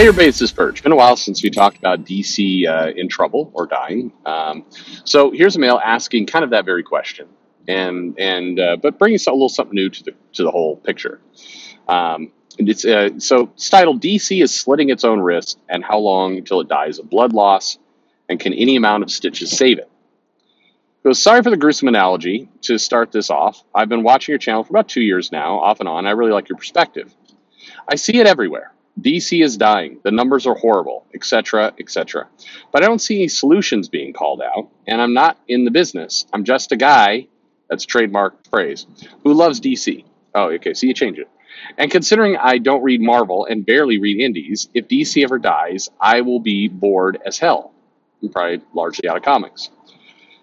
Hey everybody, this is Perch. Been a while since we talked about DC in trouble or dying. So here's a mail asking kind of that very question, and but bringing a little something new to the whole picture. And it's titled DC is slitting its own wrist, and how long until it dies of blood loss, and can any amount of stitches save it? So sorry for the gruesome analogy to start this off. I've been watching your channel for about 2 years now, off and on. I really like your perspective. I see it everywhere. DC is dying. The numbers are horrible, etc., etc. But I don't see any solutions being called out, and I'm not in the business. I'm just a guy, that's a trademark phrase, who loves DC. Oh, okay, so you change it. And considering I don't read Marvel and barely read indies, if DC ever dies, I will be bored as hell. I'm probably largely out of comics.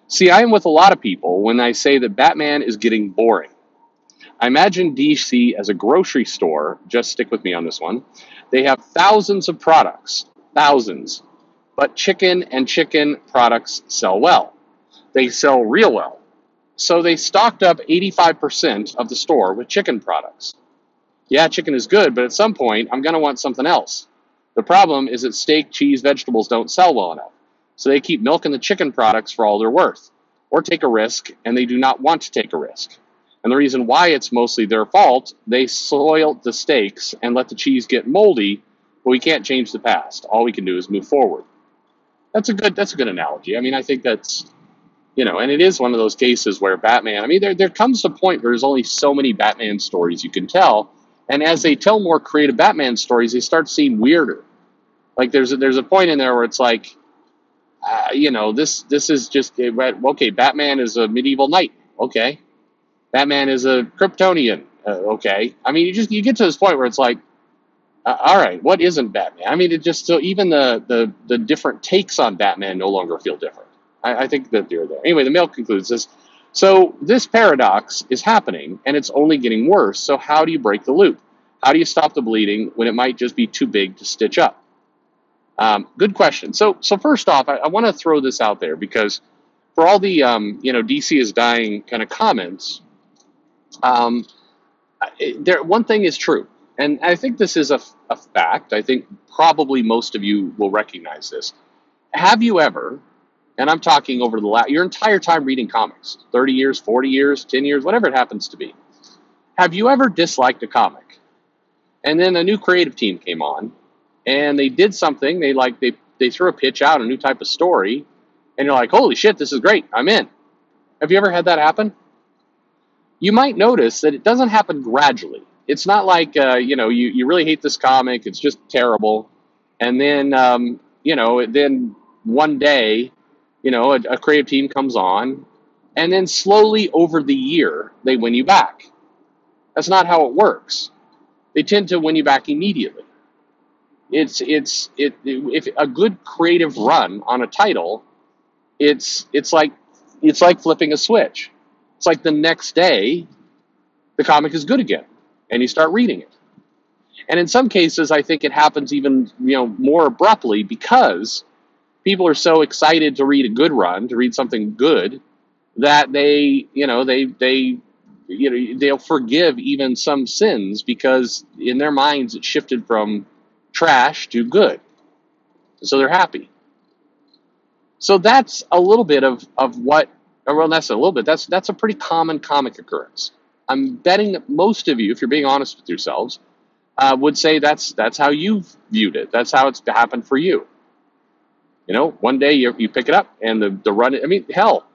See, I am with a lot of people when I say that Batman is getting boring. I imagine DC as a grocery store. Just stick with me on this one. They have thousands of products, thousands, but chicken and chicken products sell well. They sell real well. So they stocked up 85% of the store with chicken products. Yeah, chicken is good, but at some point, I'm going to want something else. The problem is that steak, cheese, vegetables don't sell well enough. So they keep milking the chicken products for all they're worth, or take a risk, and they do not want to take a risk. And the reason why it's mostly their fault, they soiled the steaks and let the cheese get moldy, but we can't change the past. All we can do is move forward. That's a good analogy. I mean, I think that's, and it is one of those cases where Batman, I mean, there comes a point where there's only so many Batman stories you can tell, and as they tell more creative Batman stories, they start to seem weirder. Like there's a point in there where it's like, this is just, okay, Batman is a medieval knight, okay. Batman is a Kryptonian, okay. I mean, you get to this point where it's like, all right, what isn't Batman? I mean, it just, so even the different takes on Batman no longer feel different. I think that they're there. Anyway, the mail concludes this. So this paradox is happening, and it's only getting worse. So how do you break the loop? How do you stop the bleeding when it might just be too big to stitch up? Good question. So first off, I want to throw this out there because for all the DC is dying kind of comments, one thing is true, and I think this is a fact. I think probably most of you will recognize this. Have you ever, and I'm talking over your entire time reading comics, 30 years, 40 years, 10 years, whatever it happens to be, have you ever disliked a comic? And then a new creative team came on, and they did something, they threw a pitch out, a new type of story, and you're like, holy shit, this is great, I'm in. Have you ever had that happen? You might notice that it doesn't happen gradually. It's not like, you really hate this comic, it's just terrible. And then, then one day, a creative team comes on, and then slowly over the year, they win you back. That's not how it works. They tend to win you back immediately. If a good creative run on a title, it's like flipping a switch. It's like the next day, the comic is good again, and you start reading it. And in some cases, I think it happens even more abruptly because people are so excited to read a good run, to read something good, that they'll forgive even some sins because in their minds it shifted from trash to good, so they're happy. So that's a little bit of what. Well, that's a little bit. That's a pretty common comic occurrence. I'm betting that most of you, if you're being honest with yourselves, would say that's how you've viewed it. That's how it's happened for you. One day you pick it up and the run. I mean, hell,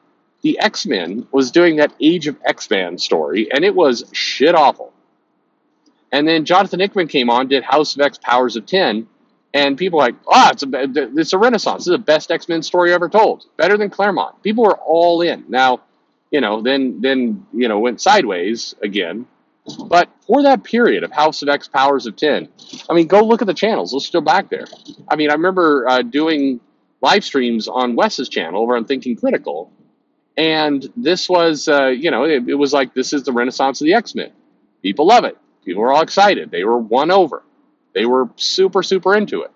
the X-Men was doing that Age of X-Men story, and it was shit awful. And then Jonathan Hickman came on, did House of X, Powers of 10, and people were like, it's a renaissance. This is the best X-Men story ever told. Better than Claremont. People were all in. Now, then went sideways again. But for that period of House of X, Powers of 10, I mean, go look at the channels. They're still back there. I mean, I remember doing live streams on Wes's channel over on Thinking Critical. And this was, it was like, this is the renaissance of the X-Men. People love it. People were all excited. They were won over. They were super, super into it.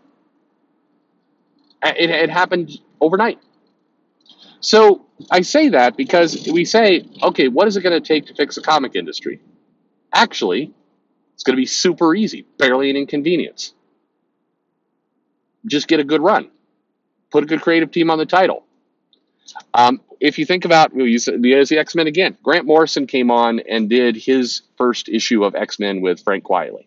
It happened overnight. So I say that because we say, okay, what is it going to take to fix the comic industry? Actually, it's going to be super easy, barely an inconvenience. just get a good run. Put a good creative team on the title. If you think about, we'll use the X-Men again. Grant Morrison came on and did his first issue of X-Men with Frank Quitely.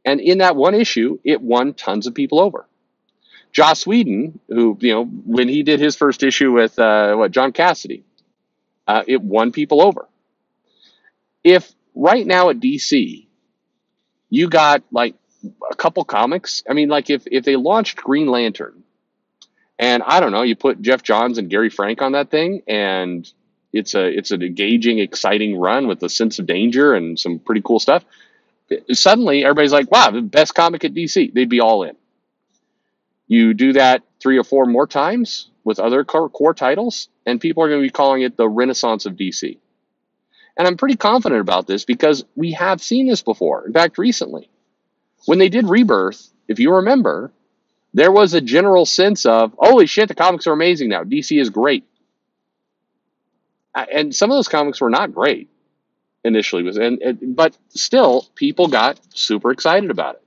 And in that one issue, it won tons of people over. Joss Whedon, who, when he did his first issue with John Cassidy, it won people over. If right now at DC, you got like a couple comics, I mean, like if they launched Green Lantern, and I don't know, you put Jeff Johns and Gary Frank on that thing, and it's an engaging, exciting run with a sense of danger and some pretty cool stuff. Suddenly, everybody's like, wow, the best comic at DC. They'd be all in. You do that 3 or 4 more times with other core titles, and people are going to be calling it the Renaissance of DC. And I'm pretty confident about this because we have seen this before. In fact, recently, when they did Rebirth, if you remember, there was a general sense of, holy shit, the comics are amazing now. DC is great. And some of those comics were not great initially, but still, people got super excited about it.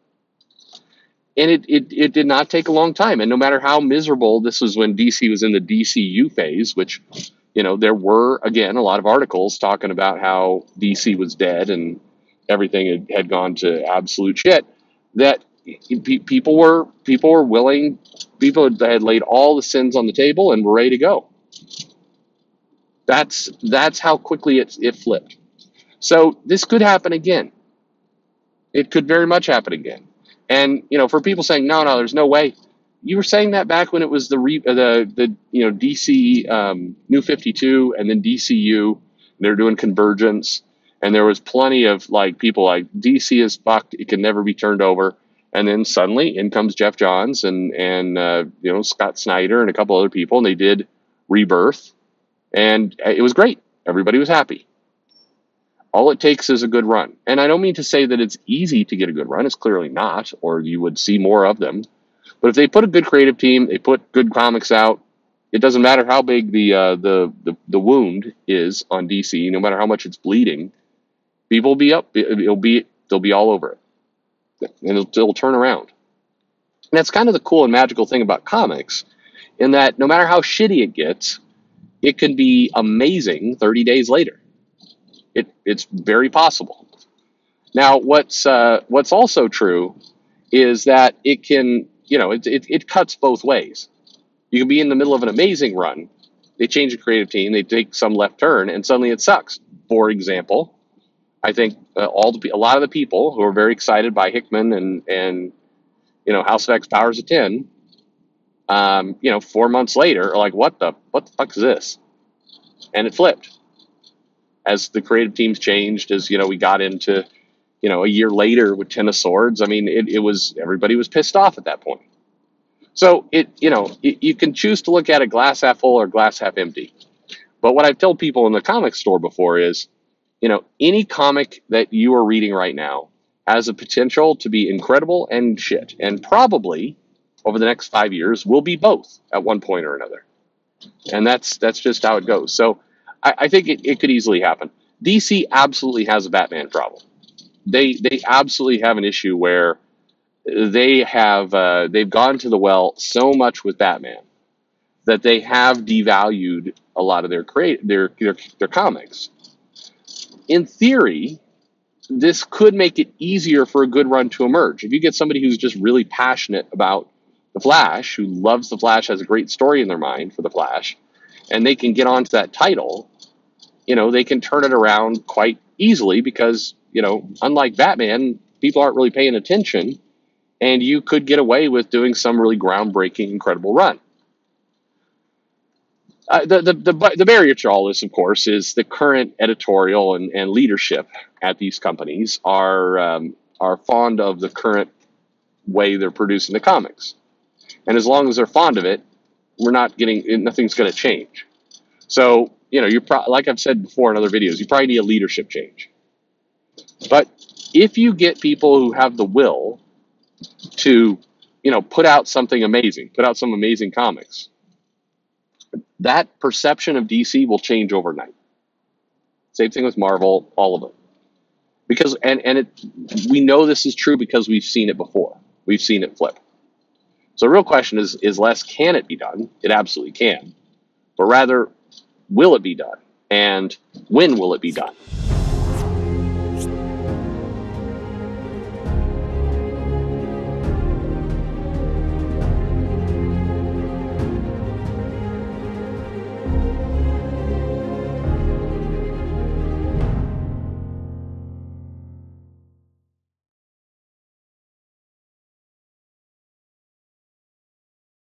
And it did not take a long time. And no matter how miserable, this was when DC was in the DCU phase, which, there were, again, a lot of articles talking about how DC was dead and everything had gone to absolute shit, that people were willing, people had laid all the sins on the table and were ready to go. That's how quickly it flipped. So this could happen again. It could very much happen again. And, for people saying, no, there's no way. You were saying that back when it was the DC New 52 and then DCU, and they're doing Convergence. And there was plenty of people like DC is fucked. It can never be turned over. And then suddenly in comes Jeff Johns and Scott Snyder and a couple other people. And they did Rebirth. And it was great. Everybody was happy. All it takes is a good run. And I don't mean to say that it's easy to get a good run. It's clearly not, or you would see more of them. But if they put a good creative team, they put good comics out, it doesn't matter how big the wound is on DC, no matter how much it's bleeding, people will be up. They'll be all over it. And it'll turn around. And that's kind of the cool and magical thing about comics, in that no matter how shitty it gets, it can be amazing 30 days later. It's very possible. Now, what's also true is that it can, it cuts both ways. You can be in the middle of an amazing run. They change the creative team. They take some left turn, and suddenly it sucks. For example, I think a lot of the people who are very excited by Hickman and House of X Powers of 10, 4 months later are like, what the fuck is this? And it flipped. As the creative teams changed, as we got into, a year later with Ten of Swords, I mean, everybody was pissed off at that point. So you can choose to look at it glass half full or glass half empty. But what I've told people in the comic store before is, any comic that you are reading right now has a potential to be incredible and shit, and probably over the next 5 years will be both at one point or another. And that's just how it goes. So I think it could easily happen. DC absolutely has a Batman problem. They absolutely have an issue where they've gone to the well so much with Batman that they have devalued a lot of their comics. In theory, this could make it easier for a good run to emerge. If you get somebody who's just really passionate about the Flash, who loves the Flash, has a great story in their mind for the Flash, and they can get onto that title, they can turn it around quite easily because, unlike Batman, people aren't really paying attention, and you could get away with doing some really groundbreaking, incredible run. The barrier to all this, of course, is the current editorial and leadership at these companies are fond of the current way they're producing the comics. And as long as they're fond of it, nothing's going to change. So, like I've said before in other videos, you probably need a leadership change. But if you get people who have the will to, put out something amazing, put out some amazing comics, that perception of DC will change overnight. Same thing with Marvel, all of it. Because, we know this is true because we've seen it before. We've seen it flip. So the real question is less, can it be done? It absolutely can. But rather, will it be done? And when will it be done?